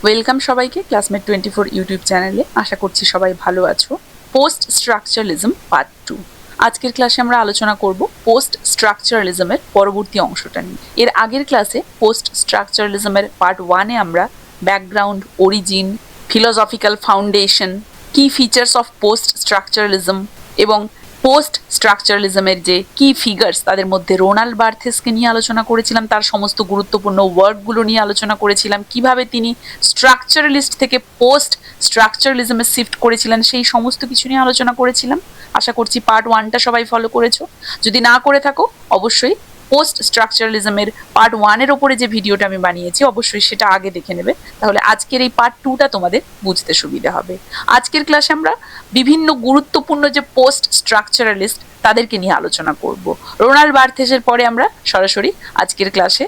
Welcome সবাইকে classmate 24 YouTube চ্যানেলে। আশা করছি সবাই ভালো আছো। Post structuralism part 2। আজকের ক্লাসে আমরা আলোচনা করব পোস্ট স্ট্রাকচারালিজমের পরবর্তী অংশটা নিয়ে। এর আগের ক্লাসে পোস্ট স্ট্রাকচারালিজমের পার্ট 1-এ আমরা ব্যাকগ্রাউন্ড, অরিজিন, ফিলোসফিক্যাল ফাউন্ডেশন, কি ফিচার্স অফ পোস্ট স্ট্রাকচারালিজম এবং পোস্ট স্ট্রাকচারালিজমের যে কি ফিগার্স তাদের মধ্যে রোনাল্ড বার্থেসকে নিয়ে আলোচনা করেছিলাম, তার সমস্ত গুরুত্বপূর্ণ ওয়ার্কগুলো নিয়ে আলোচনা করেছিলাম, কিভাবে তিনি স্ট্রাকচারালিস্ট থেকে পোস্ট স্ট্রাকচারালিজমে শিফট করেছিলেন, সেই সমস্ত কিছু নিয়ে আলোচনা করেছিলাম। আশা করছি পার্ট 1টা সবাই ফলো করেছো। যদি না করে থাকো অবশ্যই পোস্ট স্ট্রাকচারালিজমের পার্ট 1-এর ওপরে যে ভিডিওটা আমি বানিয়েছি অবশ্যই সেটা আগে দেখে নেবে, তাহলে আজকের এই পার্ট 2টা তোমাদের বুঝতে সুবিধা হবে। আজকের ক্লাসে আমরা বিভিন্ন গুরুত্বপূর্ণ যে পোস্ট স্ট্রাকচারালিস্ট তাদেরকে নিয়ে আলোচনা করব। রোনাল্ড বার্থেসের পরে আমরা সরাসরি আজকের ক্লাসে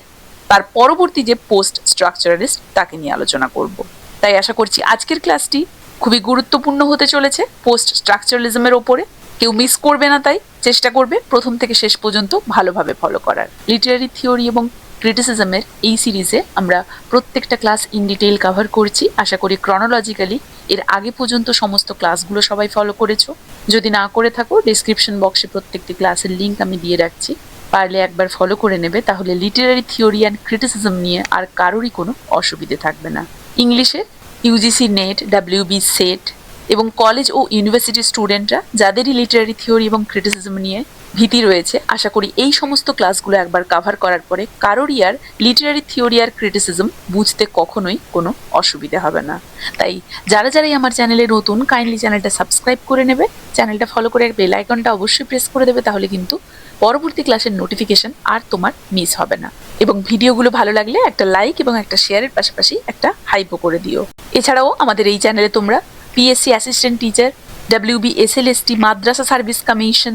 তার পরবর্তী যে পোস্ট স্ট্রাকচারালিস্ট তাকে নিয়ে আলোচনা করব। তাই আশা করছি আজকের ক্লাসটি খুবই গুরুত্বপূর্ণ হতে চলেছে পোস্ট স্ট্রাকচারালিজমের ওপরে। কেউ মিস করবে না, তাই চেষ্টা করবে প্রথম থেকে শেষ পর্যন্ত ভালোভাবে ফলো করার। লিটারারি থিওরি এবং ক্রিটিসিজমের এই সিরিজে আমরা প্রত্যেকটা ক্লাস ইন ডিটেইল কভার করছি। আশা করি ক্রনোলজিক্যালি এর আগে পর্যন্ত সমস্ত ক্লাসগুলো সবাই ফলো করেছো। যদি না করে থাকো ডেসক্রিপশন বক্সে প্রত্যেকটি ক্লাসের লিঙ্ক আমি দিয়ে রাখছি, পারলে একবার ফলো করে নেবে, তাহলে লিটারারি থিওরি অ্যান্ড ক্রিটিসিজম নিয়ে আর কারোরই কোনো অসুবিধে থাকবে না। ইংলিশে ইউজিসি নেট, ডাব্লিউবি সেট এবং কলেজ ও ইউনিভার্সিটি স্টুডেন্টরা যাদেরই লিটারারি থিওরি এবং ক্রিটিসিজম নিয়ে ভীতি রয়েছে, আশা করি এই সমস্ত ক্লাসগুলো একবার কভার করার পরে কারোরই আর লিটারারি থিওরি আর ক্রিটিসিজম বুঝতে কখনোই কোনো অসুবিধা হবে না। তাই যারাই আমার চ্যানেলে নতুন, কাইন্ডলি চ্যানেলটা সাবস্ক্রাইব করে নেবে, চ্যানেলটা ফলো করে বেল আইকনটা অবশ্যই প্রেস করে দেবে, তাহলে কিন্তু পরবর্তী ক্লাসের নোটিফিকেশন আর তোমার মিস হবে না। এবং ভিডিওগুলো ভালো লাগলে একটা লাইক এবং একটা শেয়ারের পাশাপাশি একটা হাইপও করে দিও। এছাড়াও আমাদের এই চ্যানেলে তোমরা PSC assistant teacher, WB SLST, Madrasa service commission,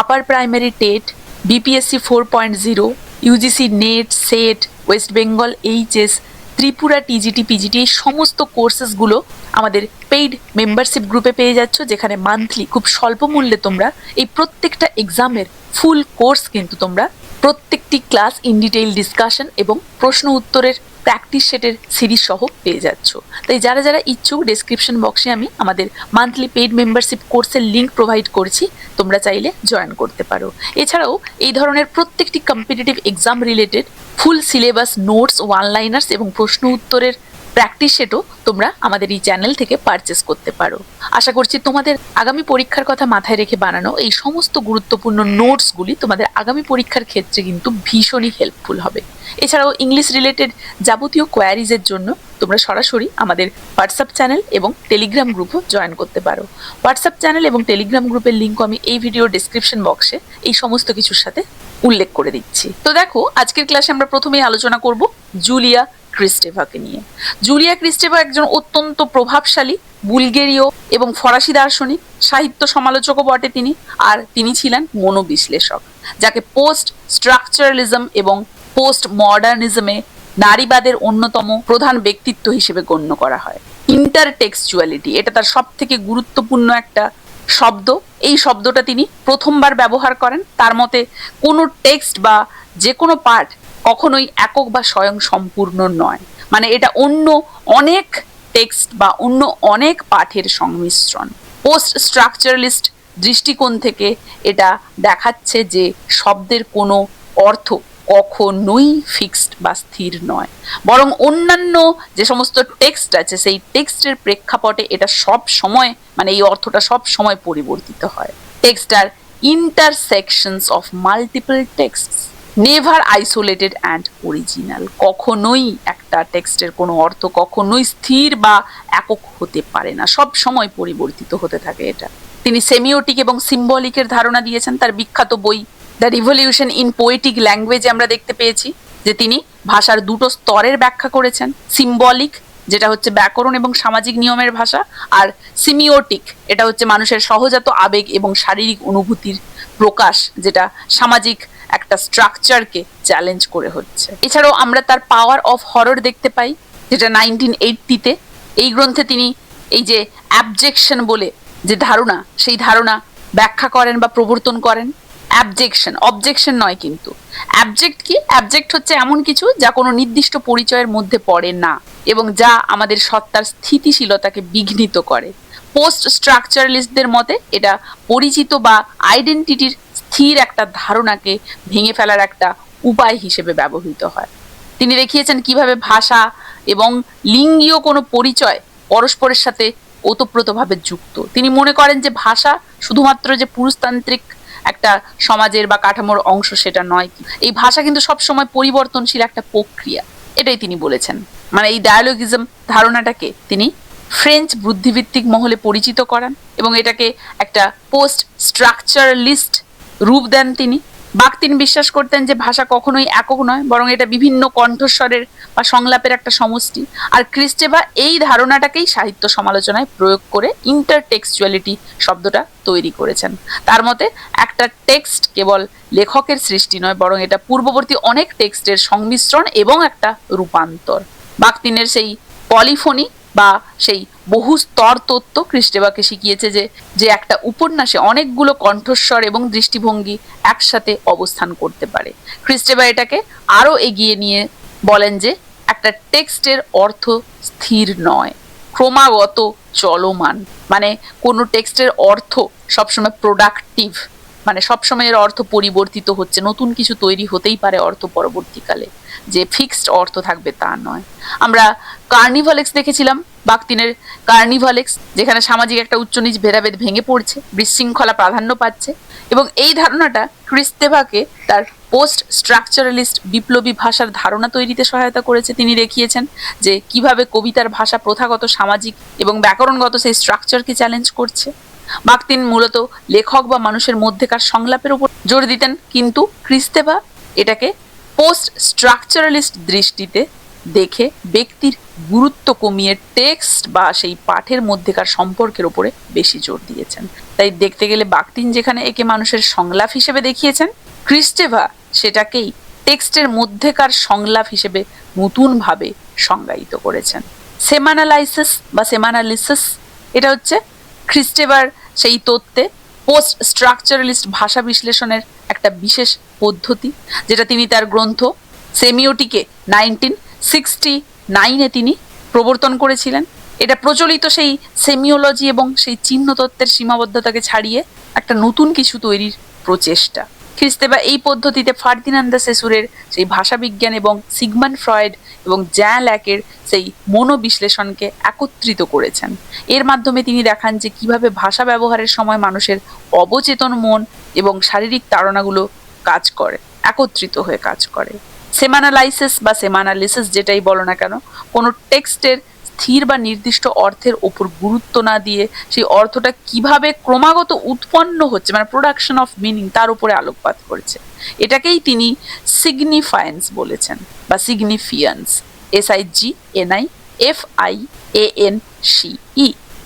upper primary TET, BPSC 4.0, UGC NET, SET, West Bengal HS, Tripura TGT, PGT এই সমস্ত কোর্সেসগুলো আমাদের পেইড মেম্বারশিপ গ্রুপে পেয়ে যাচ্ছ, যেখানে মান্থলি খুব স্বল্প মূল্যে তোমরা এই প্রত্যেকটা এক্সামের ফুল কোর্স কিন্তু তোমরা প্রত্যেকটি ক্লাস ইন ডিটেইল ডিসকাশন এবং প্রশ্ন উত্তরের প্র্যাকটিস সেটের সিরিজ সহ পেয়ে যাচ্ছ। তাই যারা ইচ্ছুক ডেসক্রিপশন বক্সে আমি আমাদের মান্থলি পেইড মেম্বারশিপ কোর্সের লিঙ্ক প্রোভাইড করছি, তোমরা চাইলে জয়েন করতে পারো। এছাড়াও এই ধরনের প্রত্যেকটি competitive exam related full syllabus, notes, one liners এবং প্রশ্ন উত্তরের প্র্যাকটিস সেটও তোমরা আমাদের এই চ্যানেল থেকে পারচেস করতে পারো। আশা করছি তোমাদের আগামী পরীক্ষার কথা মাথায় রেখে বানানো এই সমস্ত গুরুত্বপূর্ণ নোটসগুলি তোমাদের আগামী পরীক্ষার ক্ষেত্রে কিন্তু ভীষণই হেল্পফুল হবে। এছাড়াও ইংলিশ রিলেটেড যাবতীয় কোয়ারিজের জন্য তোমরা সরাসরি আমাদের হোয়াটসঅ্যাপ চ্যানেল এবং টেলিগ্রাম গ্রুপও জয়েন করতে পারো। হোয়াটসঅ্যাপ চ্যানেল এবং টেলিগ্রাম গ্রুপের লিঙ্কও আমি এই ভিডিও ডেসক্রিপশন বক্সে এই সমস্ত কিছুর সাথে উল্লেখ করে দিচ্ছি। তো দেখো, আজকের ক্লাসে আমরা প্রথমেই আলোচনা করব জুলিয়া ক্রিস্টেভাকে নিয়ে। জুলিয়া ক্রিস্টেভা একজন অত্যন্ত প্রভাবশালী বুলগেরীয় এবং ফরাসি দার্শনিক, সাহিত্য সমালোচকও বটে তিনি, আর তিনি ছিলেন মনোবিশ্লেষক, যাকে পোস্ট স্ট্রাকচারালিজম এবং পোস্ট মডার্নিজমে নারীবাদের অন্যতম প্রধান ব্যক্তিত্ব হিসেবে গণ্য করা হয়। ইন্টারটেক্সচুয়ালিটি, এটা তার সব থেকে গুরুত্বপূর্ণ একটা শব্দ। এই শব্দটা তিনি প্রথমবার ব্যবহার করেন। তার মতে কোনো টেক্সট বা যে কোনো পাঠ কখনোই একক বা স্বয়ং সম্পূর্ণ নয়, মানে এটা অন্য অনেক টেক্সট বা অন্য অনেক পাঠের সংমিশ্রণ। পোস্ট স্ট্রাকচারালিস্ট দৃষ্টিকোণ থেকে এটা দেখাচ্ছে যে শব্দের কোনো অর্থ কখনোই ফিক্সড বা স্থির নয়, বরং অন্যান্য যে সমস্ত টেক্সট আছে সেই টেক্সটের প্রেক্ষাপটে এটা সব সময়, মানে এই অর্থটা সব সময় পরিবর্তিত হয়। Text are intersections of multiple texts, never isolated and original. কখনোই একটা টেক্সটের কোনো অর্থ কখনোই স্থির বা একক হতে পারে না, সব সময় পরিবর্তিত হতে থাকে এটা। তিনি সেমিওটিক এবং সিম্বলিকের ধারণা দিয়েছেন তার বিখ্যাত বই দ্য রিভলিউশন ইন পোয়েটিক ল্যাঙ্গুয়েজে। আমরা দেখতে পেয়েছি যে তিনি ভাষার দুটো স্তরের ব্যাখ্যা করেছেন, সিম্বলিক যেটা হচ্ছে ব্যাকরণ এবং সামাজিক নিয়মের ভাষা, আর সিমিওটিক এটা হচ্ছে মানুষের সহজাত আবেগ এবং শারীরিক অনুভূতির প্রকাশ, যেটা সামাজিক একটা স্ট্রাকচারকে চ্যালেঞ্জ করে হচ্ছে। এছাড়াও আমরা তার পাওয়ার অফ হরর দেখতে পাই, যেটা 1980-তে। এই গ্রন্থে তিনি এই যে অ্যাবজেকশন বলে যে ধারণা, সেই ধারণা ব্যাখ্যা করেন বা প্রবর্তন করেন। অ্যাবজেকশন, অবজেকশন নয় কিন্তু। অ্যাবজেক্ট কি? অ্যাবজেক্ট হচ্ছে এমন কিছু যা কোনো নির্দিষ্ট পরিচয়ের মধ্যে পড়ে না, এবং যা আমাদের সত্তার স্থিতিশীলতাকে বিঘ্নিত করে। পোস্ট স্ট্রাকচারালিস্টদের মতে এটা পরিচিত বা আইডেন্টিটির স্থির একটা ধারণাকে ভেঙে ফেলার একটা উপায় হিসেবে ব্যবহৃত হয়। তিনি দেখিয়েছেন কিভাবে ভাষা এবং লিঙ্গীয় কোনো পরিচয় পরস্পরের সাথে ওতপ্রোতভাবে যুক্ত। তিনি মনে করেন যে ভাষা শুধুমাত্র যে পুরুষতান্ত্রিক একটা সমাজের বা কাঠামোর অংশ সেটা নয়, এই ভাষা কিন্তু সবসময় পরিবর্তনশীল একটা প্রক্রিয়া, এটাই তিনি বলেছেন। মানে এই ডায়ালগিজম ধারণাটাকে তিনি ফ্রেঞ্চ বুদ্ধিভিত্তিক মহলে পরিচিত করান এবং এটাকে একটা পোস্ট স্ট্রাকচারালিস্ট রূপ দেন তিনি। বাকতিন বিশ্বাস করতেন যে ভাষা কখনোই একক নয়, বরং এটা বিভিন্ন কণ্ঠস্বরের বা সংলাপের একটা সমষ্টি। আর ক্রিস্টেভা এই ধারণাটাকেই সাহিত্য সমালোচনায় প্রয়োগ করে ইন্টারটেক্সচুয়ালিটি শব্দটা তৈরি করেছেন। তার মতে একটা টেক্সট কেবল লেখকের সৃষ্টি নয়, বরং এটা পূর্ববর্তী অনেক টেক্সটের সংমিশ্রণ এবং একটা রূপান্তর। বাকতিনের সেই পলিফোনি বা সেই বহু স্তর তত্ত্ব ক্রিস্টেভাকে শিখিয়েছে যে একটা উপন্যাসে অনেকগুলো কণ্ঠস্বর এবং দৃষ্টিভঙ্গি একসাথে অবস্থান করতে পারে। ক্রিস্টেভা এটাকে আরো এগিয়ে নিয়ে বলেন যে একটা টেক্সটের অর্থ স্থির নয়, ক্রমাগত চলমান। মানে কোনো টেক্সটের অর্থ সবসময় প্রোডাক্টিভ, মানে সবসময় এর অর্থ পরিবর্তিত হচ্ছে, নতুন কিছু তৈরি হতেই পারে অর্থ পরবর্তীকালে, যে ফিক্সড অর্থ থাকবে তা নয়। আমরা কার্নিভালেক্স দেখেছিলাম, বাকতিনের কার্নিভালেক্স, যেখানে সামাজিক একটা উচ্চ নিচ ভেদাভেদ ভেঙে পড়ছে, বিশৃঙ্খলা প্রাধান্য পাচ্ছে, এবং এই ধারণাটা ক্রিস্তেভাকে তার পোস্ট স্ট্রাকচারালিস্ট বিপ্লবী ভাষার ধারণা তৈরিতে সহায়তা করেছে। তিনি দেখিয়েছেন যে কিভাবে কবিতার ভাষা প্রথাগত সামাজিক এবং ব্যাকরণগত সেই স্ট্রাকচারকে চ্যালেঞ্জ করছে। বাকতিন মূলত লেখক বা মানুষের মধ্যেকার সংলাপের উপর জোর দিতেন, কিন্তু ক্রিস্তেভা এটাকে পোস্ট স্ট্রাকচারালিস্ট দৃষ্টিতে দেখে ব্যক্তির গুরুত্ব কমিয়ে টেক্সট বা সেই পাঠের মধ্যেকার সম্পর্কের উপরে বেশি জোর দিয়েছেন। তাই দেখতে গেলে বাকতিন যেখানে একে মানুষের সংলাপ হিসেবে দেখিয়েছেন, ক্রিস্টেভা সেটাকেই টেক্সটের মধ্যেকার সংলাপ হিসেবে নতুনভাবে সংজ্ঞায়িত করেছেন। সেমানালাইসিস বা সেমানালিসিস এটা হচ্ছে ক্রিস্টেভার সেই তত্ত্বে পোস্ট স্ট্রাকচারালিস্ট ভাষা বিশ্লেষণের একটা বিশেষ পদ্ধতি, যেটা তিনি তার গ্রন্থ সেমিওটিকে 1969 তিনি প্রবর্তন করেছিলেন। এটা প্রচলিত সেই সেমিওলজি এবং সেই চিহ্ন তত্ত্বের সীমাবদ্ধতাকে ছাড়িয়ে একটা নতুন কিছু তৈরির প্রচেষ্টা। ক্রিস্তেভা এই পদ্ধতিতে ফার্দিনান্দো সেসুরের সেই ভাষাবিজ্ঞান এবং সিগমন্ড ফ্রয়েড এবং জ্যাঁ ল্যাকের সেই মনোবিশ্লেষণকে একত্রিত করেছেন। এর মাধ্যমে তিনি দেখান যে কিভাবে ভাষা ব্যবহারের সময় মানুষের অবচেতন মন এবং শারীরিক তাড়নাগুলো কাজ করে, একত্রিত হয়ে কাজ করে। সেমানালাইসিস বা সেমানালিসিস যেটাই বলো না কেন, কোনো টেক্সটের স্থির বা নির্দিষ্ট অর্থের ওপর গুরুত্ব না দিয়ে সেই অর্থটা কিভাবে ক্রমাগত উৎপন্ন হচ্ছে, মানে প্রোডাকশন অফ মিনিং, তার উপরে আলোকপাত করেছে। এটাকেই তিনি সিগনিফায়েন্স বলেছেন বা সিগনিফিয়েন্স, SIGNIFIANCE।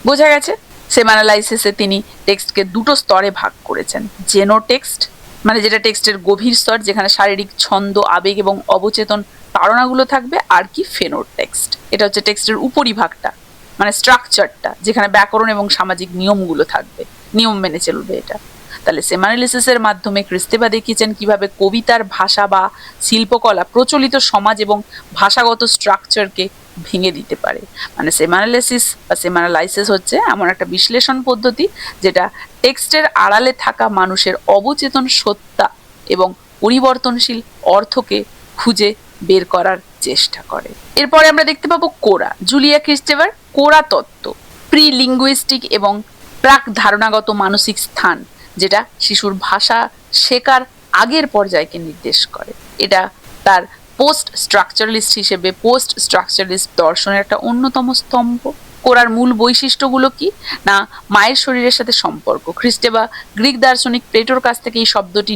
বোঝা গেছে? সেমানালাইসিসে তিনি টেক্সটকে দুটো স্তরে ভাগ করেছেন, জেনো টেক্সট মানে যেটা টেক্সটের গভীর স্তর, যেখানে শারীরিক ছন্দ, আবেগ এবং অবচেতন তাড়নাগুলো থাকবে, আর কি ফেনোর টেক্সট, এটা হচ্ছে টেক্সটের উপরিভাগটা, মানে স্ট্রাকচারটা, যেখানে ব্যাকরণ এবং সামাজিক নিয়মগুলো থাকবে, নিয়ম মেনে চলবে এটা। তাহলে সেমানালিসিসের মাধ্যমে ক্রিস্তেভা দেখিয়েছেন কিভাবে কবিতার ভাষা বা শিল্পকলা প্রচলিত সমাজ এবং ভাষাগত স্ট্রাকচারকে ভেঙে দিতে পারে। মানে সেমানালিসিস বা সেমানালাইসিস হচ্ছে এমন একটা বিশ্লেষণ পদ্ধতি যেটা টেক্সটের আড়ালে থাকা মানুষের অবচেতন সত্তা এবং পরিবর্তনশীল অর্থকে খুঁজে বের করার চেষ্টা করে। এরপরে আমরা দেখতে পাবো কোরা, জুলিয়া ক্রিস্টেভার কোরা তত্ত্ব, প্রি লিঙ্গুইস্টিক এবং প্রাক ধারণাগত মানসিক স্থান, যেটা শিশুর ভাষা শেখার আগের পর্যায়কে নির্দেশ করে। এটা তার পোস্ট স্ট্রাকচারালিস্ট হিসেবে পোস্ট স্ট্রাকচারালিস্ট দর্শনের একটা অন্যতম স্তম্ভ। কোরার মূল বৈশিষ্ট্যগুলো কি না, মায়ের শরীরের সাথে সম্পর্ক। ক্রিস্টেভা গ্রিক দার্শনিক প্লেটোর কাছ থেকে এই শব্দটি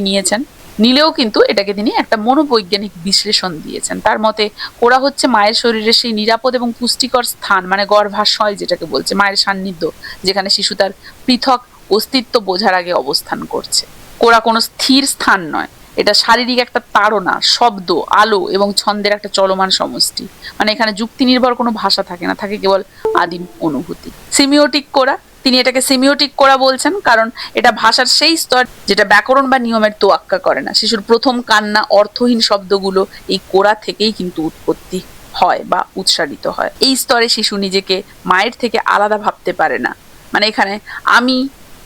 নিলেও কিন্তু এটাকে তিনি একটা মনোবৈজ্ঞানিক বিশ্লেষণ দিয়েছেন। তার মতে কোরা হচ্ছে মায়ের শরীরের সেই নিরাপদ এবং পুষ্টিকর স্থান, মানে গর্ভাশয় যেটাকে বলছে, মায়ের সান্নিধ্য, যেখানে শিশু তার পৃথক অস্তিত্ব বোঝার আগে অবস্থান করছে। কোরা কোনো স্থির স্থান নয়, এটা শারীরিক একটা তাড়না, শব্দ, আলো এবং ছন্দের একটা চলমান সমষ্টি। মানে এখানে যুক্তি নির্ভর কোনো ভাষা থাকে না, থাকে কেবল আদিম অনুভূতি। সিমিওটিক কোরা, তিনি এটাকে সিমিওটিক কোরা বলছেন কারণ এটা ভাষার সেই স্তর যেটা ব্যাকরণ বা নিয়মের তোয়াক্কা করে না। শিশুর প্রথম কান্না, অর্থহীন শব্দগুলো এই কোরা থেকেই কিন্তু উৎপত্তি হয় বা উৎসারিত হয়। এই স্তরে শিশু নিজেকে মায়ের থেকে আলাদা ভাবতে পারে না। মানে এখানে আমি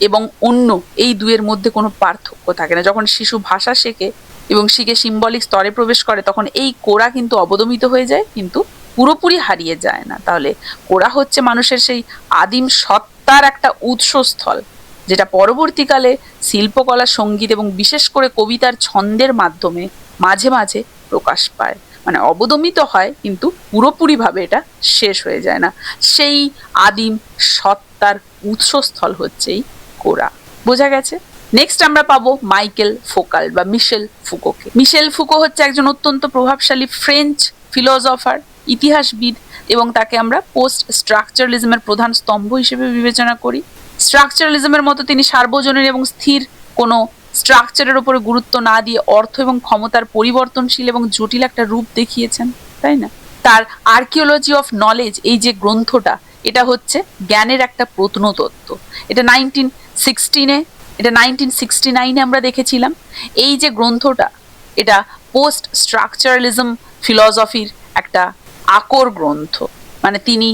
এবং অন্য এই দুয়ের মধ্যে কোনো পার্থক্য থাকে না। যখন শিশু ভাষা শেখে এবং শিখে সিম্বলিক স্তরে প্রবেশ করে, তখন এই কোরা কিন্তু অবদমিত হয়ে যায়, কিন্তু পুরোপুরি হারিয়ে যায় না। তাহলে কোরা হচ্ছে মানুষের সেই আদিম সত্তার একটা উৎসস্থল, যেটা পরবর্তীকালে শিল্পকলা, সঙ্গীত এবং বিশেষ করে কবিতার ছন্দের মাধ্যমে মাঝে মাঝে প্রকাশ পায়। মানে অবদমিত হয় কিন্তু পুরোপুরিভাবে এটা শেষ হয়ে যায় না। সেই আদিম সত্তার উৎসস্থল হচ্ছে এই কোরা। বোঝা গেছে? নেক্সট আমরা পাবো মাইকেল ফোকাল বা মিশেল ফুকোকে। মিশেল ফুকো হচ্ছে একজন অত্যন্ত প্রভাবশালী ফ্রেঞ্চ ফিলোসফার, ইতিহাসবিদ, এবং তাকে আমরা পোস্ট স্ট্রাকচারালিজমের প্রধান স্তম্ভ হিসেবে বিবেচনা করি। স্ট্রাকচারালিজমের মতো তিনি সার্বজনীন এবং স্থির কোনো স্ট্রাকচারের উপরে গুরুত্ব না দিয়ে অর্থ এবং ক্ষমতার পরিবর্তনশীল এবং জটিল একটা রূপ দেখিয়েছেন, তাই না? তার আর্কিওলজি অফ নলেজ, এই যে গ্রন্থটা, এটা হচ্ছে জ্ঞানের একটা প্রত্নতত্ত্ব। এটা 1969-এ আমরা দেখেছিলাম। এই যে গ্রন্থটা, এটা পোস্ট স্ট্রাকচারালিজম ফিলসফির একটা আকর গ্রন্থ। মানে তিনি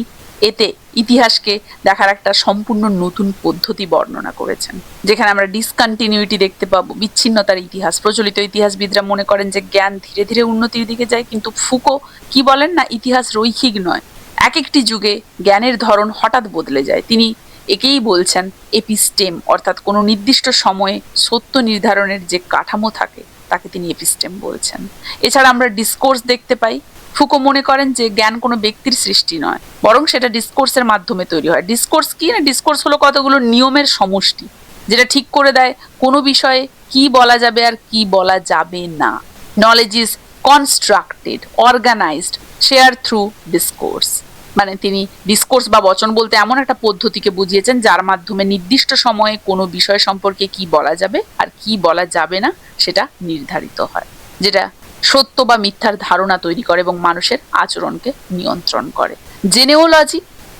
এতে ইতিহাসকে দেখার একটা সম্পূর্ণ নতুন পদ্ধতি বর্ণনা করেছেন, যেখানে আমরা ডিসকন্টিনিউটি দেখতে পাবো, বিচ্ছিন্নতার ইতিহাস। প্রচলিত ইতিহাসবিদরা মনে করেন যে জ্ঞান ধীরে ধীরে উন্নতির দিকে যায়, কিন্তু ফুকো কি বলেন না, ইতিহাস রৈখিক নয়, এক একটি যুগে জ্ঞানের ধরন হঠাৎ বদলে যায়। তিনি একেই বলছেন এপিস্টেম, অর্থাৎ কোনো নির্দিষ্ট সময়ে সত্য নির্ধারণের যে কাঠামো থাকে তাকে তিনি এপিস্টেম বলছেন। এছাড়া আমরা ডিসকোর্স দেখতে পাই। ফুকো মনে করেন যে জ্ঞান কোনো ব্যক্তির সৃষ্টি নয়, বরং সেটা ডিসকোর্সের মাধ্যমে তৈরি হয়। ডিসকোর্স কি না? ডিসকোর্স হলো কতগুলো নিয়মের সমষ্টি, যেটা ঠিক করে দেয় কোনো বিষয়ে কি বলা যাবে আর কি বলা যাবে না। Knowledge is constructed, organised, share through discourse. মানে তিনি ডিসকোর্স বা বচন বলতে এমন একটা পদ্ধতিকে বুঝিয়েছেন যার মাধ্যমে নির্দিষ্ট সময়ে কোনো বিষয় সম্পর্কে কি বলা যাবে আর কি বলা যাবে না সেটা নির্ধারিত হয়, যেটা সত্য বা মিথ্যার ধারণা তৈরি করে এবং মানুষের আচরণকে নিয়ন্ত্রণ করে।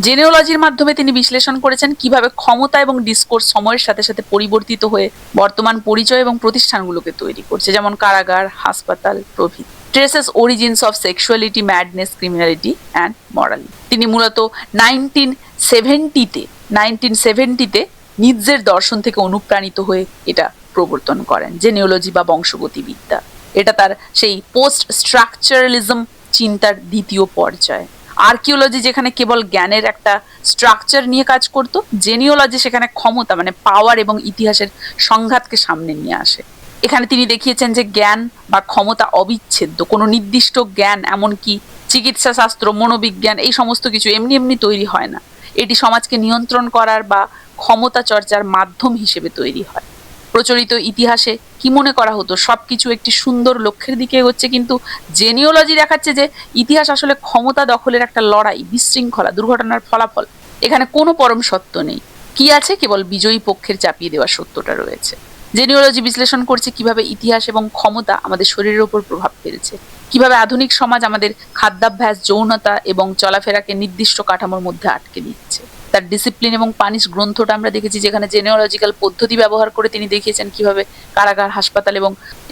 জেনেওলজির মাধ্যমে তিনি বিশ্লেষণ করেছেন কিভাবে ক্ষমতা এবং ডিসকোর্স সময়ের সাথে সাথে পরিবর্তিত হয়ে বর্তমান পরিচয় এবং প্রতিষ্ঠানগুলোকে তৈরি করছে, যেমন কারাগার, হাসপাতাল প্রভৃতি। Traces origins of sexuality, madness, criminality and morally. তিনি মূলত 1970-তে নিৎজের দর্শন থেকে অনুপ্রাণিত হয়ে এটা প্রবর্তন করেন, জেনিওলজি বা বংশগতিবিদ্যা। এটা তার সেই পোস্ট স্ট্রাকচারালিজম চিন্তার দ্বিতীয় পর্যায়। আর্কিওলজি যেখানে কেবল জ্ঞানের একটা স্ট্রাকচার নিয়ে কাজ করত, জেনিওলজি সেখানে ক্ষমতা মানে পাওয়ার এবং ইতিহাসের সংঘাতকে সামনে নিয়ে আসে। এখানে তিনি দেখিয়েছেন যে জ্ঞান বা ক্ষমতা অবিচ্ছেদ্য। কোনো নির্দিষ্ট জ্ঞান, এমনকি চিকিৎসা শাস্ত্র, মনোবিজ্ঞান, এই সমস্ত কিছু এমনি এমনি তৈরি হয় না। এটি সমাজকে নিয়ন্ত্রণ করার বা ক্ষমতা চর্চার মাধ্যম হিসেবে তৈরি হয়। প্রচলিত ইতিহাসে কি মনে করা হতো, সবকিছু একটি সুন্দর লক্ষ্যের দিকে এগোচ্ছে, কিন্তু জেনিওলজি দেখাচ্ছে যে ইতিহাস আসলে ক্ষমতা দখলের একটা লড়াই, বিশৃঙ্খলা, দুর্ঘটনার ফলাফল। এখানে কোনো পরম সত্য নেই। কি আছে? কেবল বিজয়ী পক্ষের চাপিয়ে দেওয়া সত্যটা রয়েছে। জেনিওলজি বিশ্লেষণ করছে কিভাবে ইতিহাস এবং ক্ষমতা আমাদের শরীরের উপর প্রভাব ফেলছে, কিভাবে আধুনিক সমাজ আমাদের খাদ্যাভ্যাস, যৌনতা এবং চলাফেরাকে নির্দিষ্ট কাঠামোর মধ্যে আটকে দিচ্ছে। তার ডিসিপ্লিন এবং পানিশ গ্রন্থটা আমরা দেখেছি, যেখানে জেনিওলজিক্যাল পদ্ধতি ব্যবহার করে তিনি দেখিয়েছেন কিভাবে কারাগার, হাসপাতাল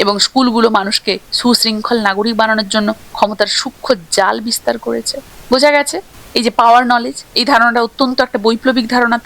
এবং স্কুলগুলো মানুষকে সুশৃঙ্খল নাগরিক বানানোর জন্য ক্ষমতার সূক্ষ্ম জাল বিস্তার করেছে। বোঝা গেছে? এই যে পাওয়ার নলেজ, এই ধারণাটা অত্যন্ত একটা বৈপ্লবিক ধারণা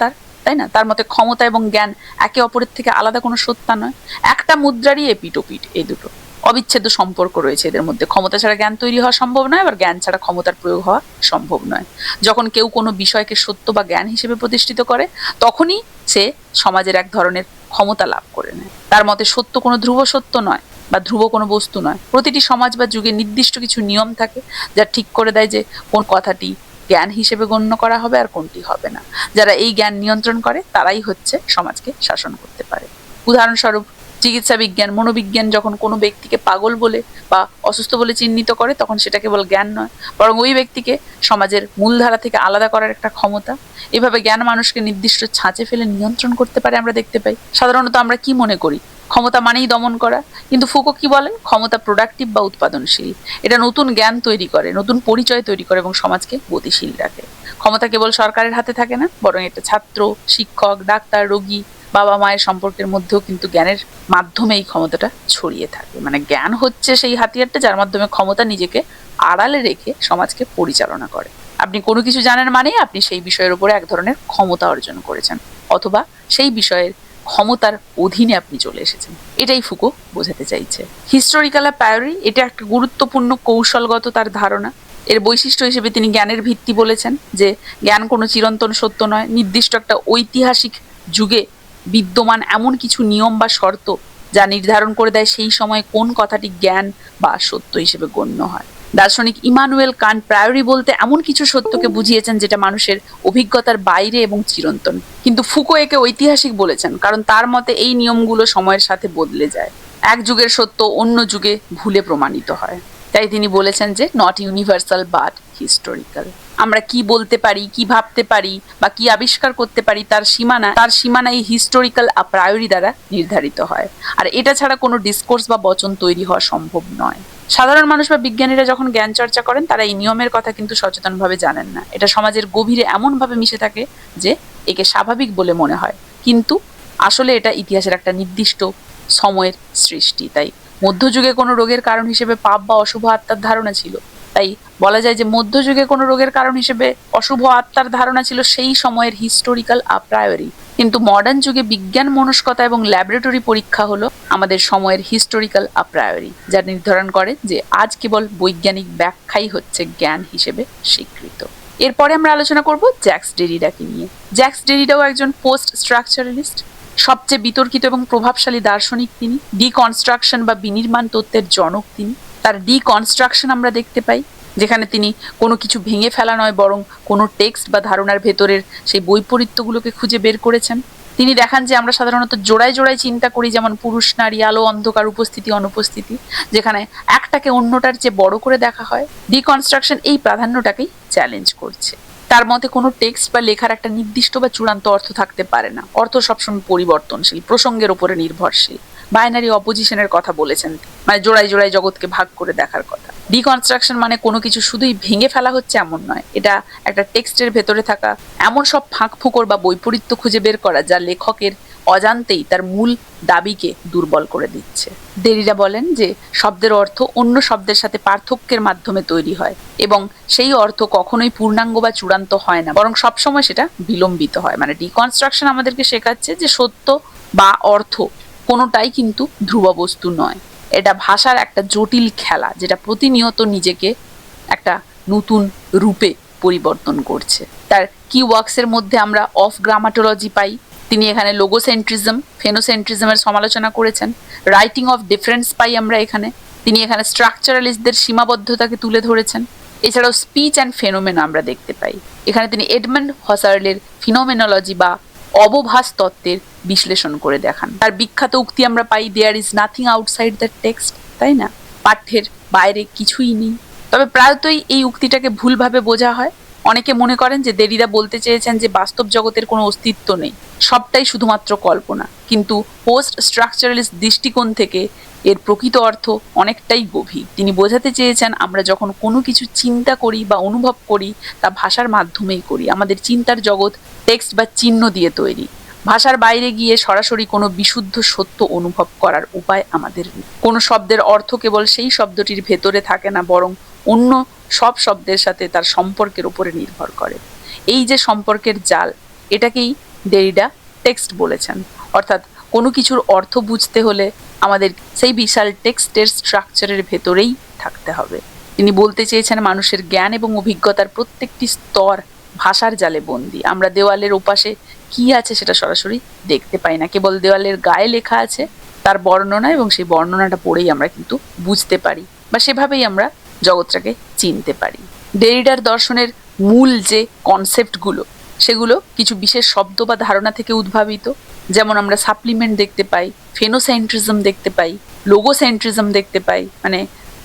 তাই না? তার মতে ক্ষমতা এবং জ্ঞান একে অপরের থেকে আলাদা কোনো সত্তা নয়, একটা মুদ্রারই এপিটোপিট। এই দুটো অবিচ্ছেদ্য সম্পর্ক রয়েছে এদের মধ্যে। ক্ষমতা ছাড়া জ্ঞান তৈরি হওয়া সম্ভব নয়, আবার জ্ঞান ছাড়া ক্ষমতার প্রয়োগ হওয়া সম্ভব নয়। যখন কেউ কোনো বিষয়কে সত্য বা জ্ঞান হিসেবে প্রতিষ্ঠিত করে, তখনই সে সমাজের এক ধরনের ক্ষমতা লাভ করে নেয়। তার মতে সত্য কোনো ধ্রুব সত্য নয় বা ধ্রুব কোনো বস্তু নয়। প্রতিটি সমাজ বা যুগে নির্দিষ্ট কিছু নিয়ম থাকে যা ঠিক করে দেয় যে কোন কথাটি জ্ঞান হিসেবে গণ্য করা হবে আর কোনটি হবে না। যারা এই জ্ঞান নিয়ন্ত্রণ করে তারাই হচ্ছে সমাজকে শাসন করতে পারে। উদাহরণস্বরূপ, চিকিৎসা বিজ্ঞান, মনোবিজ্ঞান যখন কোনো ব্যক্তিকে পাগল বলে বা অসুস্থ বলে চিহ্নিত করে, তখন সেটা কেবল জ্ঞান নয়, বরং ওই ব্যক্তিকে সমাজের মূলধারা থেকে আলাদা করার একটা ক্ষমতা। এভাবে জ্ঞান মানুষকে নির্দিষ্ট ছাঁচে ফেলে নিয়ন্ত্রণ করতে পারে আমরা দেখতে পাই। সাধারণত আমরা কি মনে করি, ক্ষমতা মানেই দমন করা, কিন্তু ফুকো কি বলেন? ক্ষমতা প্রোডাক্টিভ বা উৎপাদনশীল। এটা নতুন জ্ঞান তৈরি করে, নতুন পরিচয় তৈরি করে এবং সমাজকে গতিশীল রাখে। ক্ষমতা কেবল সরকারের হাতে থাকে না, বরং এটা ছাত্র, শিক্ষক, ডাক্তার, রোগী বাবা মায়ের সম্পর্কের মধ্যেও কিন্তু জ্ঞানের মাধ্যমে এই ক্ষমতাটা ছড়িয়ে থাকে। মানে জ্ঞান হচ্ছে সেই হাতিয়ারটা যার মাধ্যমে ক্ষমতা নিজেকে আড়ালে রেখে সমাজকে পরিচালনা করে। আপনি কোনো কিছু জানেন মানে আপনি সেই বিষয়ের উপরে এক ধরনের ক্ষমতা অর্জন করেছেন, অথবা সেই বিষয়ের ক্ষমতার অধীনে আপনি চলে এসেছেন। এটাই ফুকো বোঝাতে চাইছে। হিস্টোরিক্যাল প্রায়োরি এটা একটা গুরুত্বপূর্ণ কৌশলগত তার ধারণা। এর বৈশিষ্ট্য হিসেবে তিনি জ্ঞানের ভিত্তি বলেছেন যে জ্ঞান কোনো চিরন্তন সত্য নয়, নির্দিষ্ট একটা ঐতিহাসিক যুগে বিদ্যমান এমন কিছু নিয়ম বা শর্ত যা নির্ধারণ করে দেয় সেই সময় কোন কথাটি জ্ঞান বা সত্য হিসেবে গণ্য হয়। দার্শনিক ইমানুয়েল কান্ট প্রায়োরি বলতে এমন কিছু সত্যকে বুঝিয়েছেন যেটা মানুষের অভিজ্ঞতার বাইরে এবং চিরন্তন, কিন্তু ফুকো একে ঐতিহাসিক বলেছেন কারণ তার মতে এই নিয়মগুলো সময়ের সাথে বদলে যায়। এক যুগের সত্য অন্য যুগে ভুলে প্রমাণিত হয়। তাই তিনি বলেছেন যে নট ইউনিভার্সাল বাট হিস্টোরিক্যাল। আমরা কি বলতে পারি, কি ভাবতে পারি বা কি আবিষ্কার করতে পারি তার সীমানা এই হিস্টোরিক্যাল প্রায়োরি দ্বারা নির্ধারিত হয়। আর এটা ছাড়া কোনো ডিসকোর্স বা বচন তৈরি হওয়া সম্ভব নয়। সাধারণ মানুষ বা বিজ্ঞানীরা যখন জ্ঞান চর্চা করেন তারা এই নিয়মের কথা কিন্তু সচেতনভাবে জানেন না। এটা সমাজের গভীরে এমনভাবে মিশে থাকে যে একে স্বাভাবিক বলে মনে হয়, কিন্তু আসলে এটা ইতিহাসের একটা নির্দিষ্ট সময়ের সৃষ্টি। তাই মধ্যযুগে কোনো রোগের কারণ হিসেবে পাপ বা অশুভ আত্মার ধারণা ছিল। তাই বলা যায় যে মধ্যযুগে কোনো রোগের কারণ হিসেবে অশুভ আত্মার ধারণা ছিল সেই সময়ের হিস্টোরিক্যাল প্রায়োরি। কিন্তু মডার্ন যুগে বিজ্ঞান মনস্কতা এবং ল্যাবরেটরি পরীক্ষা হলো আমাদের সময়ের হিস্টোরিক্যাল প্রায়োরি, যা নির্ধারণ করে যে আজ কেবল বৈজ্ঞানিক ব্যাখ্যাই হচ্ছে জ্ঞান হিসেবে স্বীকৃত। এরপরে আমরা আলোচনা করব জ্যাক্স ডেরিডাকে নিয়ে। জ্যাক্স ডেরিডাও একজন পোস্ট স্ট্রাকচারালিস্ট, সবচেয়ে বিতর্কিত এবং প্রভাবশালী দার্শনিক তিনি। ডিকনস্ট্রাকশন বা বিনির্মাণ তত্ত্বের জনক তিনি। তার ডিকনস্ট্রাকশন আমরা দেখতে পাই যেখানে তিনি কোনো কিছু ভেঙে ফেলা নয় বরং কোনো টেক্সট বা ধারণার ভেতরের সেই বৈপরীত্যগুলোকে খুঁজে বের করেছেন। তিনি দেখান যে আমরা সাধারণত জোড়ায় জোড়ায় চিন্তা করি, যেমন পুরুষ নারী, আলো অন্ধকার, উপস্থিতি অনুপস্থিতি, যেখানে একটাকে অন্যটার চেয়ে বড় করে দেখা হয়। ডিকনস্ট্রাকশন এই প্রাধান্যটাকেই চ্যালেঞ্জ করছে। তার মতে কোনো টেক্সট বা লেখার একটা নির্দিষ্ট বা চূড়ান্ত অর্থ থাকতে পারে না। অর্থ সবসময় পরিবর্তনশীল, প্রসঙ্গের উপরে নির্ভরশীল। বাইনারি অপোজিশনের কথা বলেছেন, মানে জোড়ায় জোড়ায় জগৎকে ভাগ করে দেখার কথা। ডিকনস্ট্রাকশন মানে কোনো কিছু শুধুই ভেঙে ফেলা হচ্ছে এমন নয়, এটা একটা টেক্সটের ভেতরে থাকা এমন সব ফাঁক ফোকর বা বৈপরীত্য খুঁজে বের করা যা লেখকের অজান্তেই তার মূল দাবিকে দুর্বল করে দিচ্ছে। ডেরিডা বলেন যে শব্দের অর্থ অন্য শব্দের সাথে পার্থক্যের মাধ্যমে তৈরি হয় এবং সেই অর্থ কখনোই পূর্ণাঙ্গ বা চূড়ান্ত হয় না, বরং সবসময় সেটা বিলম্বিত হয়। মানে ডিকনস্ট্রাকশন আমাদেরকে শেখাচ্ছে যে সত্য বা অর্থ কোনোটাই কিন্তু ধ্রুব বস্তু নয়। এটা ভাষার একটা জটিল খেলা যেটা প্রতিনিয়ত নিজেকে একটা নতুন রূপে পরিবর্তন করছে। তার কি ওয়ার্কসের মধ্যে আমরা অফ গ্রামাটোলজি পাই। তিনি এখানে লোগোসেন্ট্রিজম, ফেনোসেন্ট্রিজমের সমালোচনা করেছেন। রাইটিং অফ ডিফারেন্স পাই আমরা এখানে। তিনি এখানে স্ট্রাকচারালিস্টদের সীমাবদ্ধতাকে তুলে ধরেছেন। এছাড়াও স্পিচ অ্যান্ড ফেনোমেনা আমরা দেখতে পাই। এখানে তিনি এডমন্ড হসার্লের ফিনোমেনোলজি বা অবভাস তত্ত্বের বিশ্লেষণ করে দেখান। তার বিখ্যাত উক্তি আমরা পাই, there is nothing outside the text, তাই না? পাঠ্যের বাইরে কিছুই নেই। তবে প্রায়তই এই উক্তিটাকে ভুলভাবে বোঝা হয়। অনেকে মনে করেন যে দেরিদা বলতে চেয়েছেন যে বাস্তব জগতের কোনো অস্তিত্ব নেই, সবটাই শুধুমাত্র কল্পনা। কিন্তু পোস্ট স্ট্রাকচারালিস্ট দৃষ্টিকোণ থেকে এর প্রকৃত অর্থ অনেকটাই গভীর। তিনি বোঝাতে চেয়েছেন আমরা যখন কোনো কিছু চিন্তা করি বা অনুভব করি তা ভাষার মাধ্যমেই করি। আমাদের চিন্তার জগৎ টেক্সট বা চিহ্ন দিয়ে তৈরি। ভাষার বাইরে গিয়ে সরাসরি কোনো বিশুদ্ধ সত্য অনুভব করার উপায় আমাদের নেই। কোনো শব্দের অর্থ কেবল সেই শব্দটির ভেতরে থাকে না, বরং অন্য সব শব্দের সাথে তার সম্পর্কের উপরে নির্ভর করে। এই যে সম্পর্কের জাল, এটাকেই ডেরিডা টেক্সট বলেছেন। অর্থাৎ কোনো কিছুর অর্থ বুঝতে হলে আমাদের সেই বিশাল টেক্সটের স্ট্রাকচারের ভেতরেই থাকতে হবে। তিনি বলতে চেয়েছেন মানুষের জ্ঞান এবং অভিজ্ঞতার প্রত্যেকটি স্তর ভাষার জালে বন্দী। আমরা দেওয়ালের ওপাশে কি আছে সেটা সরাসরি দেখতে পাই না, কেবল দেওয়ালের গায়ে লেখা আছে তার বর্ণনা, এবং সেই বর্ণনাটা পড়েই আমরা কিন্তু বুঝতে পারি বা সেভাবেই আমরা জগৎটাকে চিনতে পারি। ডেরিডার দর্শনের মূল যে কনসেপ্টগুলো সেগুলো কিছু বিশেষ শব্দ বা ধারণা থেকে উদ্ভাবিত। যেমন আমরা সাপ্লিমেন্ট দেখতে পাই, ফেনোসেন্ট্রিজম দেখতে পাই, লোগোসেন্ট্রিজম দেখতে পাই। মানে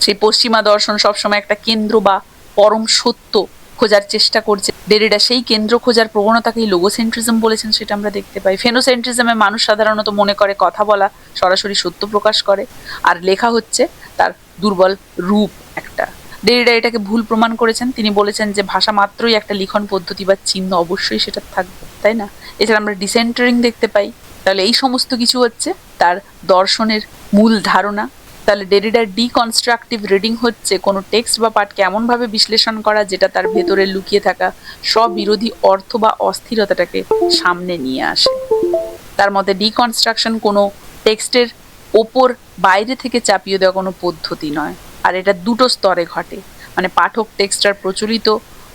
সেই পশ্চিমা দর্শন সবসময় একটা কেন্দ্র বা পরম সত্য খোঁজার চেষ্টা করছে। ডেরিডা সেই কেন্দ্র খোঁজার প্রবণতাকেই লোগোসেন্ট্রিজম বলেছেন, সেটা আমরা দেখতে পাই। ফেনোসেন্ট্রিজমে মানুষ সাধারণত মনে করে কথা বলা সরাসরি সত্য প্রকাশ করে আর লেখা হচ্ছে তার দুর্বল রূপ একটা। ডেরিডা এটাকে ভুল প্রমাণ করেছেন। তিনি বলেছেন যে ভাষা মাত্রই একটা লিখন পদ্ধতি বা চিহ্ন, অবশ্যই সেটা থাকবে, তাই না? এছাড়া আমরা ডিসেন্টারিং দেখতে পাই। তাহলে এই সমস্ত কিছু হচ্ছে তার দর্শনের মূল ধারণা। তাহলে ডেরিডার ডিকনস্ট্রাকটিভ রিডিং হচ্ছে কোনো টেক্সট বা পাঠকে এমনভাবে বিশ্লেষণ করা যেটা তার ভেতরে লুকিয়ে থাকা স্ববিরোধী অর্থ বা অস্থিরতাটাকে সামনে নিয়ে আসে। তার মতে ডিকনস্ট্রাকশন কোনো টেক্সটের ওপর বাইরে থেকে চাপিয়ে দেওয়া কোনো পদ্ধতি নয়, আর এটা দুটো স্তরে ঘটে। মানে পাঠক টেক্সটার প্রচলিত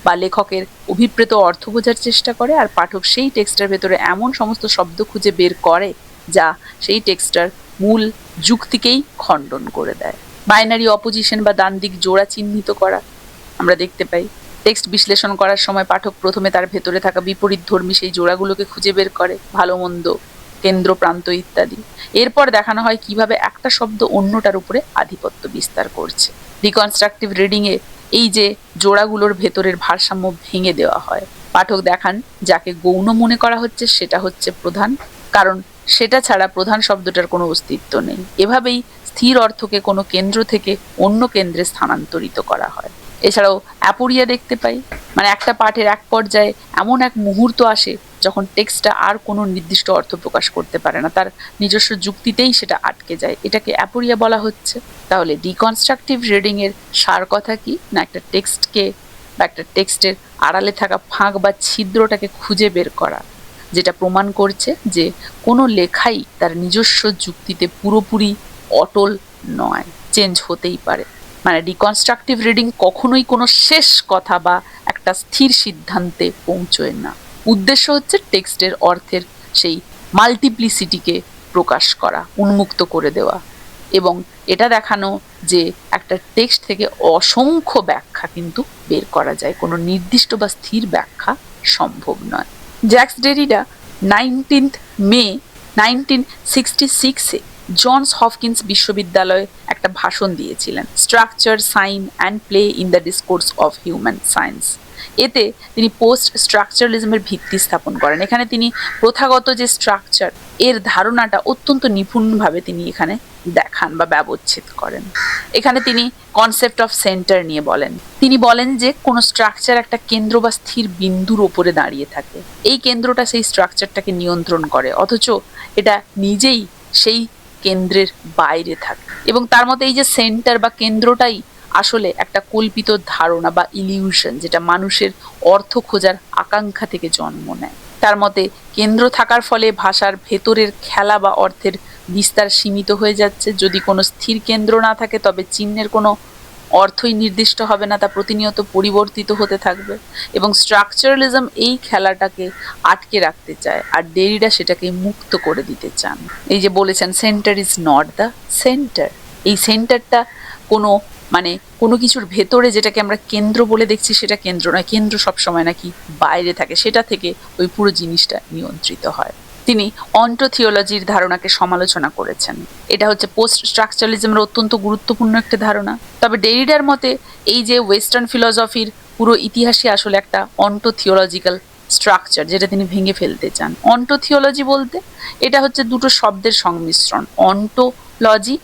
বা লেখকের অভিপ্রেত অর্থ বোঝার চেষ্টা করে, আর পাঠক সেই টেক্সটার ভেতরে এমন সমস্ত শব্দ খুঁজে বের করে যা সেই টেক্সটার মূল যুক্তিকেই খণ্ডন করে দেয়। বাইনারি অপোজিশন বা দ্বান্দ্বিক জোড়া চিহ্নিত করা আমরা দেখতে পাই। টেক্সট বিশ্লেষণ করার সময় পাঠক প্রথমে তার ভেতরে থাকা বিপরীতধর্মী সেই জোড়াগুলোকে খুঁজে বের করে, ভালো মন্দ, কেন্দ্র প্রান্ত ইত্যাদি। এরপর দেখানো হয় কিভাবে একটা শব্দ অন্যটার উপরে আধিপত্য বিস্তার করছে। রিকনস্ট্রাকটিভ রিডিং এ এই যে জোড়াগুলোর ভেতরের ভারসাম্য ভেঙে দেওয়া হয়। পাঠক দেখান যাকে গৌণ মনে করা হচ্ছে সেটা হচ্ছে প্রধান, কারণ সেটা ছাড়া প্রধান শব্দটার কোনো অস্তিত্ব নেই। এভাবেই স্থির অর্থকে কোনো কেন্দ্র থেকে অন্য কেন্দ্রে স্থানান্তরিত করা হয়। এছাড়াও অ্যাপোরিয়া দেখতে পাই, মানে একটা পাঠের এক পর্যায়ে এমন এক মুহূর্ত আসে যখন টেক্সটটা আর কোনো নির্দিষ্ট অর্থ প্রকাশ করতে পারে না, তার নিজস্ব যুক্তিতেই সেটা আটকে যায়, এটাকে অ্যাপোরিয়া বলা হচ্ছে। তাহলে ডিকনস্ট্রাকটিভ রিডিং এর সার কথা কি না, একটা টেক্সটকে বা একটা টেক্সটের আড়ালে থাকা ফাঁক বা ছিদ্রটাকে খুঁজে বের করা, যেটা প্রমাণ করছে যে কোনো লেখাই তার নিজস্ব যুক্তিতে পুরোপুরি অটল নয়, চেঞ্জ হতেই পারে। মানে ডিকনস্ট্রাকটিভ রিডিং কখনোই কোনো শেষ কথা বা একটা স্থির সিদ্ধান্তে পৌঁছয় না। উদ্দেশ্য হচ্ছে টেক্সটের অর্থের সেই মাল্টিপ্লিসিটিকে প্রকাশ করা, উন্মুক্ত করে দেওয়া, এবং এটা দেখানো যে একটা টেক্সট থেকে অসংখ্য ব্যাখ্যা কিন্তু বের করা যায়, কোনো নির্দিষ্ট বা স্থির ব্যাখ্যা সম্ভব নয়। জ্যাক্স ডেরিডা 19 মে 1966-এ জনস হপকিন্স বিশ্ববিদ্যালয়ে একটা ভাষণ দিয়েছিলেন, structure, sign and play in the discourse of human science. এতে তিনি পোস্ট স্ট্রাকচারালিজমের ভিত্তি স্থাপন করেন। এখানে তিনি প্রথাগত যে স্ট্রাকচার এর ধারণাটা অত্যন্ত নিপুণভাবে তিনি এখানে দেখান বা ব্যবচ্ছেদ করেন। এখানে তিনি কনসেপ্ট অফ সেন্টার নিয়ে বলেন। তিনি বলেন যে কোনো স্ট্রাকচার একটা কেন্দ্র বা স্থির বিন্দুর ওপরে দাঁড়িয়ে থাকে, এই কেন্দ্রটা সেই স্ট্রাকচারটাকে নিয়ন্ত্রণ করে, অথচ এটা নিজেই সেই কেন্দ্রের বাইরে থাকে। এবং তার মতে এই যে সেন্টার বা কেন্দ্রটাই আসলে একটা কল্পিত ধারণা বা ইলিউশন, যেটা মানুষের অর্থ খোঁজার আকাঙ্ক্ষা থেকে জন্ম নেয়। তার মতে কেন্দ্র থাকার ফলে ভাষার ভেতরের খেলা বা অর্থের বিস্তার সীমিত হয়ে যাচ্ছে। যদি কোনো স্থির কেন্দ্র না থাকে তবে চিহ্নের কোনো অর্থই নির্দিষ্ট হবে না, তা প্রতিনিয়ত পরিবর্তিত হতে থাকবে। এবং স্ট্রাকচারালিজম এই খেলাটাকে আটকে রাখতে চায়, আর ডেরিডা সেটাকে মুক্ত করে দিতে চান। এই যে বলেছেন centre is not the centre, এই সেন্টারটা কোনো কোনো কিছুর ভেতরে যেটাকে আমরা কেন্দ্র বলে দেখছি সেটা কেন্দ্র নয়, কেন্দ্র সবসময় নাকি বাইরে থাকে, সেটা থেকে ওই পুরো জিনিসটা নিয়ন্ত্রিত হয়। তিনি অন্টোথিওলজির ধারণাকে সমালোচনা করেছেন। এটা হচ্ছে পোস্ট স্ট্রাকচারালিজমের অত্যন্ত গুরুত্বপূর্ণ একটা ধারণা। তবে ডেরিডার মতে এই যে ওয়েস্টার্ন ফিলসফির পুরো ইতিহাসে আসলে একটা অন্টোথিওলজিক্যাল স্ট্রাকচার, যেটা তিনি ভেঙে ফেলতে চান। অন্টোথিওলজি বলতে এটা হচ্ছে দুটো শব্দের সংমিশ্রণ, অন্টোলজি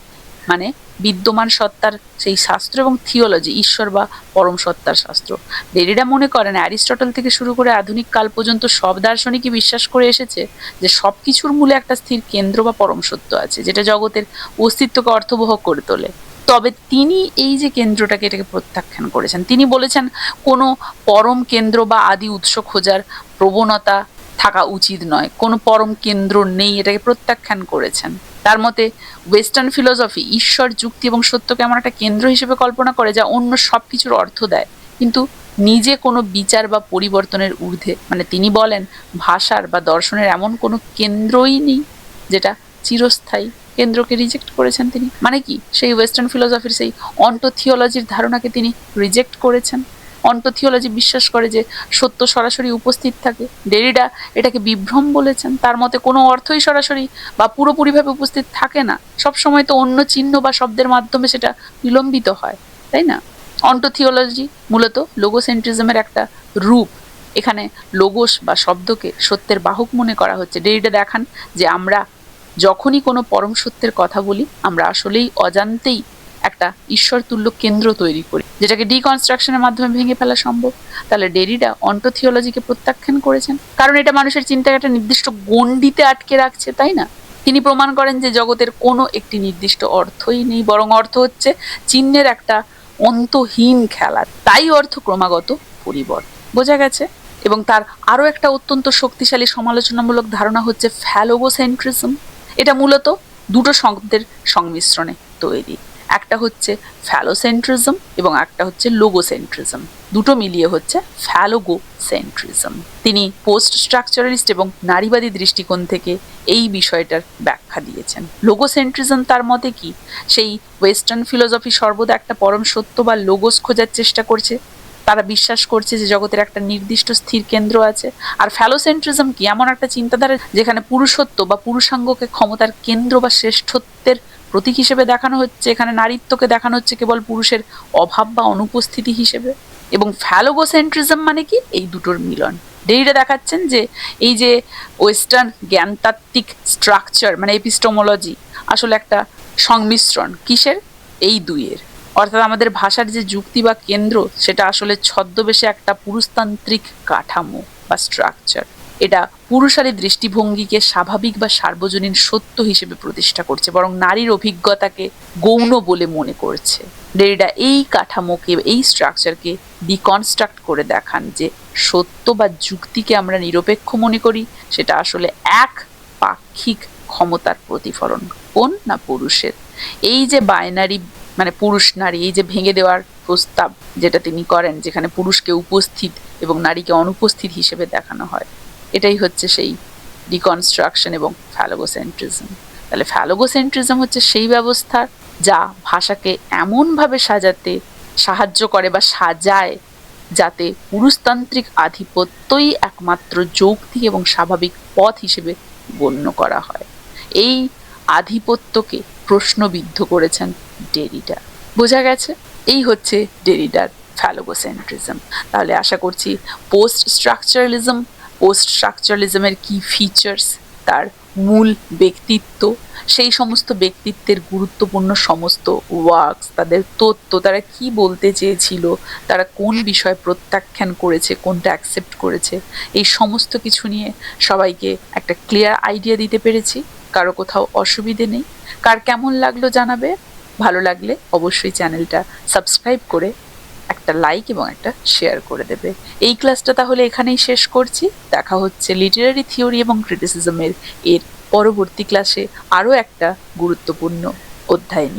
মানে বিদ্যমান সত্তার সেই শাস্ত্র, এবং থিওলজি ঈশ্বর বা পরম সত্তার শাস্ত্র। ডেরিডা মনে করেন অ্যারিস্টটল থেকে শুরু করে আধুনিক কাল পর্যন্ত সব দার্শনিকই বিশ্বাস করে এসেছে যে সব কিছুর মূলে একটা স্থির কেন্দ্র বা পরম সত্য আছে, যেটা জগতের অস্তিত্বকে অর্থবহ করে তোলে। তবে তিনি এই যে কেন্দ্রটাকে এটাকে প্রত্যাখ্যান করেছেন। তিনি বলেছেন কোনো পরম কেন্দ্র বা আদি উৎস খোঁজার প্রবণতা থাকা উচিত নয়, কোনো পরম কেন্দ্র নেই, এটাকে প্রত্যাখ্যান করেছেন। তার মতে ওয়েস্টার্ন ফিলসফি ঈশ্বর, যুক্তি এবং সত্যকে এমন একটা কেন্দ্র হিসেবে কল্পনা করে যা অন্য সব কিছুর অর্থ দেয়, কিন্তু নিজে কোনো বিচার বা পরিবর্তনের ঊর্ধ্বে। মানে তিনি বলেন ভাষার বা দর্শনের এমন কোনো কেন্দ্রই নেই যেটা চিরস্থায়ী, কেন্দ্রকে রিজেক্ট করেছেন তিনি। মানে কি, সেই ওয়েস্টার্ন ফিলসফির সেই অন্টোথিওলজির ধারণাকে তিনি রিজেক্ট করেছেন। অন্টোথিওলজি বিশ্বাস করে যে সত্য সরাসরি উপস্থিত থাকে। ডেরিডা এটাকে বিভ্রম বলেছেন। তার মতে কোনো অর্থই সরাসরি বা পুরোপুরিভাবে উপস্থিত থাকে না, সবসময় তো অন্য চিহ্ন বা শব্দের মাধ্যমে সেটা বিলম্বিত হয়, তাই না? অন্টোথিওলজি মূলত লোগোসেন্ট্রিজমের একটা রূপ। এখানে লোগোস বা শব্দকে সত্যের বাহক মনে করা হচ্ছে। ডেরিডা দেখান যে আমরা যখনই কোনো পরম সত্যের কথা বলি আমরা আসলেই অজান্তেই একটা ঈশ্বরতুল্য কেন্দ্র তৈরি করি, যেটাকে ডিকনস্ট্রাকশনের মাধ্যমে ভেঙে ফেলা সম্ভব, তাহলে ডেরিডা অন্টোথিওলজিকে প্রত্যাখ্যান করেছেন, কারণ এটা মানুষের চিন্তাকে একটা নির্দিষ্ট গণ্ডিতে আটকে রাখছে, তাই না? তিনি প্রমাণ করেন যে জগতের কোনো একটি নির্দিষ্ট অর্থই নেই, বরং অর্থ হচ্ছে চিহ্নের একটা অন্তহীন খেলা, তাই অর্থ ক্রমাগত পরিবর্তন। বোঝা গেছে? এবং তার আরো একটা অত্যন্ত শক্তিশালী সমালোচনামূলক ধারণা হচ্ছে ফ্যালোগোসেন্ট্রিজম। এটা মূলত দুটো শব্দের সংমিশ্রণে তৈরি, একটা হচ্ছে ফ্যালোসেন্ট্রিজম এবং একটা হচ্ছে লোগোসেন্ট্রিজম, দুটো মিলিয়ে হচ্ছে ফ্যালোগোসেন্ট্রিজম। তিনি পোস্ট স্ট্রাকচারালিস্ট এবং নারীবাদী দৃষ্টিকোণ থেকে এই বিষয়টার ব্যাখ্যা দিয়েছেন। লোগোসেন্ট্রিজম তার মতে কি, সেই ওয়েস্টার্ন ফিলোসফি সর্বদা একটা পরম সত্য বা লোগোস খোঁজার চেষ্টা করছে, তারা বিশ্বাস করছে যে জগতের একটা নির্দিষ্ট স্থির কেন্দ্র আছে। আর ফ্যালোসেন্ট্রিজম কি, এমন একটা চিন্তাধারা যেখানে পুরুষত্ব বা পুরুষাঙ্গকে ক্ষমতার কেন্দ্র বা শ্রেষ্ঠত্বের প্রতীক হিসেবে দেখানো হচ্ছে, এখানে নারীত্বকে দেখানো হচ্ছে কেবল পুরুষের অভাব বা অনুপস্থিতি হিসেবে। এবং ফ্যালোগোসেন্ট্রিজম মানে কি, এই দুটোর মিলন। ডেরিডা দেখাচ্ছেন যে এই যে ওয়েস্টার্ন জ্ঞানতাত্ত্বিক স্ট্রাকচার মানে এপিস্টোমোলজি আসলে একটা সংমিশ্রণ কিসের, এই দুইয়ের। অর্থাৎ আমাদের ভাষার যে যুক্তি বা কেন্দ্র, সেটা আসলে ছদ্মবেশে একটা পুরুষতান্ত্রিক কাঠামো বা স্ট্রাকচার। এটা পুরুষালী দৃষ্টিভঙ্গিকে স্বাভাবিক বা সার্বজনীন সত্য হিসেবে প্রতিষ্ঠা করছে, বরং নারীর অভিজ্ঞতাকে গৌণ বলে মনে করছে। ডেরিডা এই কাঠামোকে, এই স্ট্রাকচারকে ডিকনস্ট্রাক্ট করে দেখান যে সত্য বা যুক্তিকে আমরা নিরপেক্ষ মনে করি, সেটা আসলে এক পাক্ষিক ক্ষমতার প্রতিফলন, কোন না পুরুষের। এই যে বাইনারি মানে পুরুষ নারী, এই যে ভেঙে দেওয়ার প্রস্তাব যেটা তিনি করেন, যেখানে পুরুষকে উপস্থিত এবং নারীকে অনুপস্থিত হিসেবে দেখানো হয়, এটাই হচ্ছে সেই ডিকনস্ট্রাকশন এবং ফ্যালোগোসেন্ট্রিজম। তাহলে ফ্যালোগোসেন্ট্রিজম হচ্ছে সেই ব্যবস্থা যা ভাষাকে এমনভাবে সাজাতে সাহায্য করে বা সাজায় যাতে পুরুষতান্ত্রিক আধিপত্যই একমাত্র যৌক্তিক এবং স্বাভাবিক পথ হিসেবে গণ্য করা হয়। এই আধিপত্যকে প্রশ্নবিদ্ধ করেছেন ডেরিডা। বোঝা গেছে? এই হচ্ছে ডেরিডার ফ্যালোগোসেন্ট্রিজম। তাহলে আশা করছি পোস্ট স্ট্রাকচারালিজমের কি ফিচার্স, তার মূল ব্যক্তিত্ব, সেই সমস্ত ব্যক্তিত্বের গুরুত্বপূর্ণ সমস্ত ওয়ার্কস, তাদের তত্ত্ব, তারা কি বলতে চেয়েছিল, তারা কোন বিষয় প্রত্যাখ্যান করেছে, কোনটা অ্যাকসেপ্ট করেছে, এই সমস্ত কিছু নিয়ে সবাইকে একটা ক্লিয়ার আইডিয়া দিতে পেরেছি। কারো কোথাও অসুবিধে নেই। কার কেমন লাগলো জানাবে। ভালো লাগলে অবশ্যই চ্যানেলটা সাবস্ক্রাইব করে একটা লাইক এবং একটা শেয়ার করে দেবে। এই ক্লাসটা তাহলে এখানেই শেষ করছি। দেখা হচ্ছে লিটারারি থিওরি এবং ক্রিটিসিজমের এর পরবর্তী ক্লাসে আরও একটা গুরুত্বপূর্ণ অধ্যায় নিয়ে।